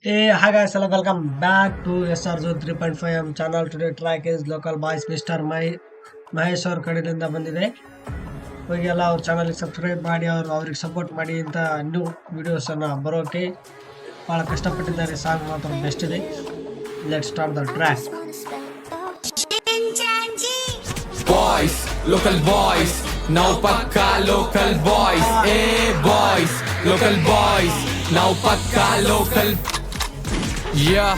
Hey, hi guys, hello, welcome back to SR Zone 3.5 channel. Today track is local boys Mr. Mahesh ಅವ್ರ ಕಡೆಯಿಂದ ಬಂದಿದೆ. ಹೋಗೆಲ್ಲ ಅವ್ರ ಚಾನಲ್ಗೆ subscribe ಮಾಡಿ ಅವ್ರಿಗೆ ಸಪೋರ್ಟ್ ಮಾಡಿ ಅಂತ ನ್ಯೂ ವಿಡಿಯೋಸನ್ನು ಬರೋಕೆ ಭಾಳ ಕಷ್ಟಪಟ್ಟಿದ್ದಾರೆ. ಸಾಂಗ್ ಮಾತ್ರ ಬೆಸ್ಟ್ ಇದೆ. Let's start the track. Boys, local boys, now pakka local boys, hey boys, local boys, now pakka local, yeah,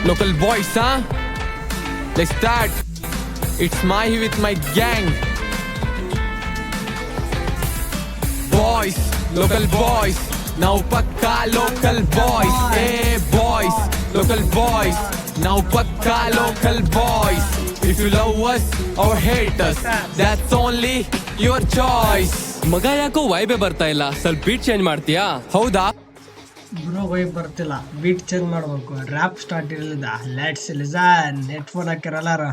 local boys, huh? Let's start. It's Mahi with my gang. Boys, local boys, now pakka local boys, hey boys, local boys, now pakka local boys. If you love us or hate us, that's only your choice. ಮಗ ಯಾಕೋ ವೈಬೇ ಬರ್ತಾ ಇಲ್ಲ, ಸ್ವಲ್ಪ beet change ಮಾಡ್ತೀಯಾ? ಹೌದಾ? Bro vibe ಬರ್ತಿಲ್ಲ, beat change ಮಾಡ್ಬೇಕು. Rap start ಇರಲಿಲ್ಲ. Let's listen. ಹೆಡ್ಫೋನ್ ಹಾಕಿರಲ್ಲಾರ.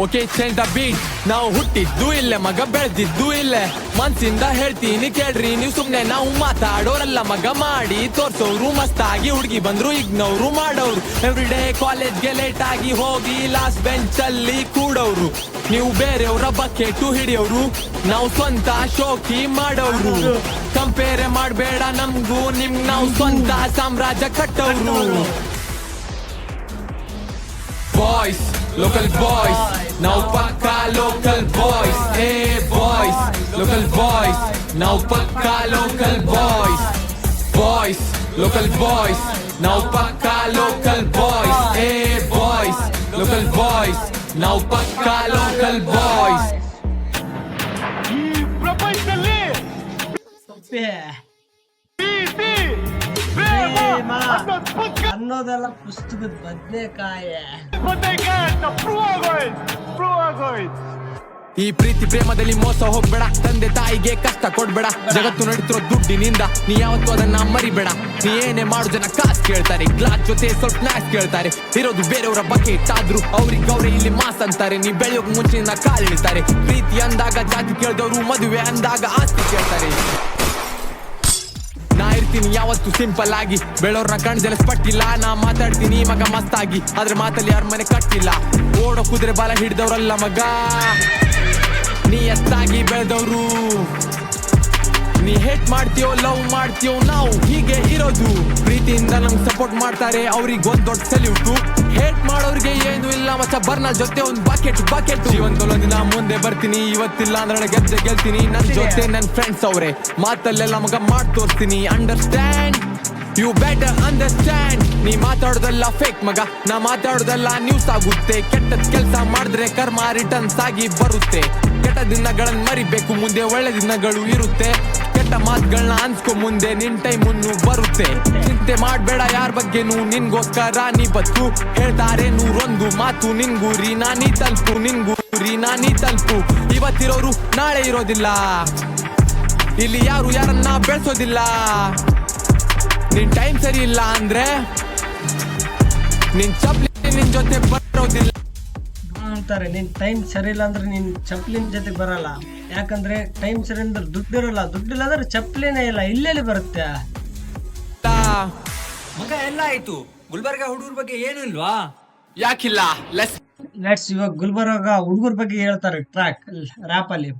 Okay, change the beat. ನಾವು ಹುಟ್ಟಿದ್ದು ಇಲ್ಲೇ, ಮಗ ಬೆಳೆದಿದ್ದು ಇಲ್ಲೇ. ಮನ್ಸಿಂದ ಹೇಳ್ತೀನಿ ಕೇಳ್ರಿ ನೀವು ಸುಮ್ನೆ. ನಾವು ಮಾತಾಡೋರಲ್ಲ ಮಗ, ಮಾಡಿ ತೋರ್ಸೋರು. ಮಸ್ತಾಗಿ ಹುಡುಗಿ ಬಂದ್ರು ಇಗ್ನೋರು ಮಾಡೋರು. ಎವ್ರಿ ಡೇ ಕಾಲೇಜ್ಗೆ ಲೇಟ್ ಆಗಿ ಹೋಗಿ ಲಾಸ್ಟ್ ಬೆಂಚ್ ಅಲ್ಲಿ ಕೂಡೋರು. ನೀವು ಬೇರೆಯವರ ಬಕೆಟು ಹಿಡಿಯೋರು, ನಾವು ಸ್ವಂತ ಶೋಕಿ ಮಾಡೋರು. ಕಂಪೇರೆ ಮಾಡಬೇಡ ನಮ್ಗೂ ನಿಮ್, ನಾವು ಸ್ವಂತ ಸಾಮ್ರಾಜ್ಯ ಕಟ್ಟೋರು. Boys, local boys, now pakka local boys, hey boys, local boys, now pakka local boys. Boys, local boys, now pakka local boys, hey boys, local boys, now pakka local boys. ಅನ್ನೋದೆಲ್ಲ ಪುಸ್ತಕದ ಬದನೆಕಾಯ. ಈ ಪ್ರೀತಿ ಪ್ರೇಮದಲ್ಲಿ ಮೋಸ ಹೋಗ್ಬೇಡ, ತಂದೆ ತಾಯಿಗೆ ಕಷ್ಟ ಕೊಡ್ಬೇಡ. ಜಗತ್ತು ನಡೀತಿರೋ ದುಡ್ಡಿನಿಂದ ನೀ ಯಾವತ್ತೂ ಅದನ್ನ ಮರಿಬೇಡ. ನೀ ಏನೇ ಮಾಡೋ ಜನ ಕಾಸ್ ಕೇಳ್ತಾರೆ, ಗ್ಲಾಸ್ ಜೊತೆ ಸ್ವಲ್ಪ ನಾಸ್ ಕೇಳ್ತಾರೆ. ಇರೋದು ಬೇರೆಯವರ ಬಕೆಟ್ ಆದ್ರೂ ಅವ್ರಿಗೆ ಅವ್ರೆ ಇಲ್ಲಿ ಮಾಸ್ ಅಂತಾರೆ. ನೀ ಬೆಳೆಯೋಕ್ ಮುಂಚಿನ ಕಾಲಿಡ್ತಾರೆ. ಪ್ರೀತಿ ಅಂದಾಗ ಜಾತಿ ಕೇಳ್ದವ್ರು, ಮದುವೆ ಅಂದಾಗ ಆಸ್ತಿ ಕೇಳ್ತಾರೆ. ನಾ ಇರ್ತೀನಿ ಯಾವತ್ತು ಸಿಂಪಲ್ ಆಗಿ, ಬೆಳೋರ್ನ ಕಣ್ಜಲ ಪಟ್ಟಿಲ್ಲ. ನಾ ಮಾತಾಡ್ತೀನಿ ಮಗ ಮಸ್ತಾಗಿ, ಆದ್ರೆ ಮಾತಲ್ಲಿ ಯಾರ ಮನೆ ಕಟ್ಟಿಲ್ಲ. ಓಡೋ ಕುದುರೆ ಬಾಲ ಹಿಡ್ದವ್ರಲ್ಲ ಮಗ, ನೀ ಎತ್ತಾಗಿ ಬೆಳೆದವ್ರು. ನೀ ಹೇಟ್ ಮಾಡ್ತೀಯೋ ಲವ್ ಮಾಡ್ತೀಯೋ, ನಾವು ಹೀಗೆ ಇರೋದು. ಪ್ರೀತಿಯಿಂದ ನಮ್ಗೆ ಸಪೋರ್ಟ್ ಮಾಡ್ತಾರೆ, ಅವ್ರಿಗೆ ಒಂದ್ ದೊಡ್ಡ ಸಲ್ಯೂಟು. ಹೇಟ್ ಮಾಡೋರಿಗೆ ಏನು ಇಲ್ಲ ಮಚ್ಚ, ಬರ್ನ ಜೊತೆ ಒಂದ್ ಬಕೆಟ್. ಜೀವನದಲ್ಲೊಂದಿನ ಮುಂದೆ ಬರ್ತೀನಿ, ಇವತ್ತಿಲ್ಲ ಅಂದ್ರೆ ಗೆದ್ದೆ ಗೆಲ್ತೀನಿ. ನನ್ ಜೊತೆ ನನ್ ಫ್ರೆಂಡ್ಸ್ ಅವ್ರೆ, ಮಾತಲ್ಲೆಲ್ಲ ಮಗ ಮಾಡ್ ತೋರ್ತೀನಿ. Understand, you better understand. ನೀ ಮಾತಾಡೋದಲ್ಲ ಫೇಕ್ ಮಗ, ನಾ ಮಾತಾಡೋದಲ್ಲ ನ್ಯೂಸ್ ಆಗುತ್ತೆ. ಕೆಟ್ಟದ್ ಕೆಲ್ಸ ಮಾಡಿದ್ರೆ ಕರ್ಮ ರಿಟರ್ನ್ಸ್ ಆಗಿ ಬರುತ್ತೆ. ಕೆಟ್ಟ ದಿನಗಳನ್ನ ಮರಿಬೇಕು, ಮುಂದೆ ಒಳ್ಳೆ ದಿನಗಳು ಇರುತ್ತೆ. ಕೆಟ್ಟ ಮಾತುಗಳನ್ನ ಅನ್ಸ್ಕೊ, ಮುಂದೆ ನಿನ್ ಟೈಮ್ ಮುನ್ನು ಬರುತ್ತೆ. ಚಿಂತೆ ಮಾಡ್ಬೇಡ ಯಾರ ಬಗ್ಗೆನು, ನಿನ್ಗೋಸ್ಕರ ನೀ ಬತ್ತು. ಹೇಳ್ತಾರೆ ನೂರೊಂದು ಮಾತು, ನಿನ್ ಗುರಿ ನಾನೀ ತಲುಪು, ನಿನ್ ಗುರಿ ನಾನೀ ತಲುಪು. ಇವತ್ತಿರೋರು ನಾಳೆ ಇರೋದಿಲ್ಲ, ಇಲ್ಲಿ ಯಾರು ಯಾರನ್ನ ಬೆಳೆಸೋದಿಲ್ಲ. ನಿನ್ ಟೈಮ್ ಸರಿ ಇಲ್ಲ ಅಂದ್ರೆ ನಿನ್ ಚಪ್ಲಿ ನಿನ್ ಜೊತೆ ಬರೋದಿಲ್ಲ ಅಂತಾರೆ. ನಿನ್ ಟೈಮ್ ಸರಿ ಇಲ್ಲ ಅಂದ್ರೆ ನಿನ್ ಚಪ್ಲಿನ ಜೊತೆ ಬರಲ್ಲ. ಯಾಕಂದ್ರೆ ಟೈಮ್ ಸರಿ ಅಂದ್ರೆ ದುಡ್ಡಿರಲ್ಲ, ದುಡ್ಡಿಲ್ಲ ಅಂದ್ರೆ ಚಪ್ಲಿನೇ ಇಲ್ಲ. ಇಲ್ಲೆಲ್ಲಿ ಬರುತ್ತೆ ಮಗ ಎಲ್ಲ ಆಯ್ತು, ಗುಲ್ಬರ್ಗ ಹುಡುಗರ ಬಗ್ಗೆ ಏನು ಇಲ್ವಾ? ಯಾಕಿಲ್ಲ? ಲೆಟ್ಸ್ ಇವಾಗ ಗುಲ್ಬರ್ಗ ಹುಡುಗರ ಬಗ್ಗೆ ಹೇಳ್ತಾರೆ ಟ್ರ್ಯಾಕ್ ರ್ಯಾಪ್ ಅಲ್ಲಿ.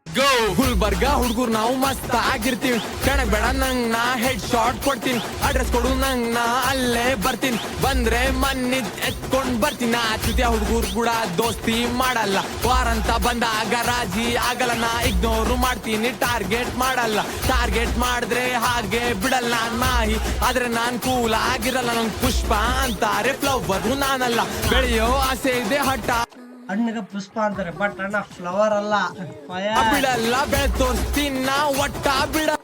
ಗೋ ಗುಲ್ಬರ್ಗ ಹುಡುಗರು ನಾವು ಮಸ್ತ್ ಆಗಿರ್ತೀವಿ. ಕೆಣಕ್ ಬೇಡ ನಂಗ್ ನಾ ಹೆಡ್ ಶಾಟ್ ಕೊಡ್ತೀನಿ. ಅಡ್ರೆಸ್ ಕೊಡು ನಂಗ್ ನಾ ಅಲ್ಲೇ ಬರ್ತೀನಿ. ಬಂದ್ರೆ ಮನ್ನಿದ್ ಎತ್ಕೊಂಡ್ ಬರ್ತೀನಿ. ಆಚುತಿಯ ಹುಡುಗರು ಕೂಡ ದೋಸ್ತಿ ಮಾಡಲ್ಲ. ವಾರಂತ ಬಂದಾಗ ರಾಜಿ ಆಗಲ್ಲ, ನಾ ಇಗ್ನೋರು ಮಾಡ್ತೀನಿ. ಟಾರ್ಗೆಟ್ ಮಾಡಲ್ಲ, ಟಾರ್ಗೆಟ್ ಮಾಡಿದ್ರೆ ಹಾಗೆ ಬಿಡಲ್ಲ. ನಾನ್ ಮಾಹಿ ಆದ್ರೆ ನಾನ್ ಕೂಲ್ ಆಗಿರಲ್ಲ. ನಂಗ್ ಪುಷ್ಪ ಅಂತಾರೆ, ಫ್ಲವರ್ ನಾನಲ್ಲ. ಬೆಳೆಯೋ ಆಸೆ ಇದೆ ಹಠ, ಹಣ್ಣಿಗೆ ಪುಷ್ಪ ಅಂತಾರೆ, ಬಟ್ ಅಣ್ಣ ಫ್ಲವರ್ ಅಲ್ಲ. ಬಿಡಲ್ಲ ಬೆಳೆ ತೋರಿಸ್ತೀನ ಒಟ್ಟ ಬಿಡಲ್ಲ.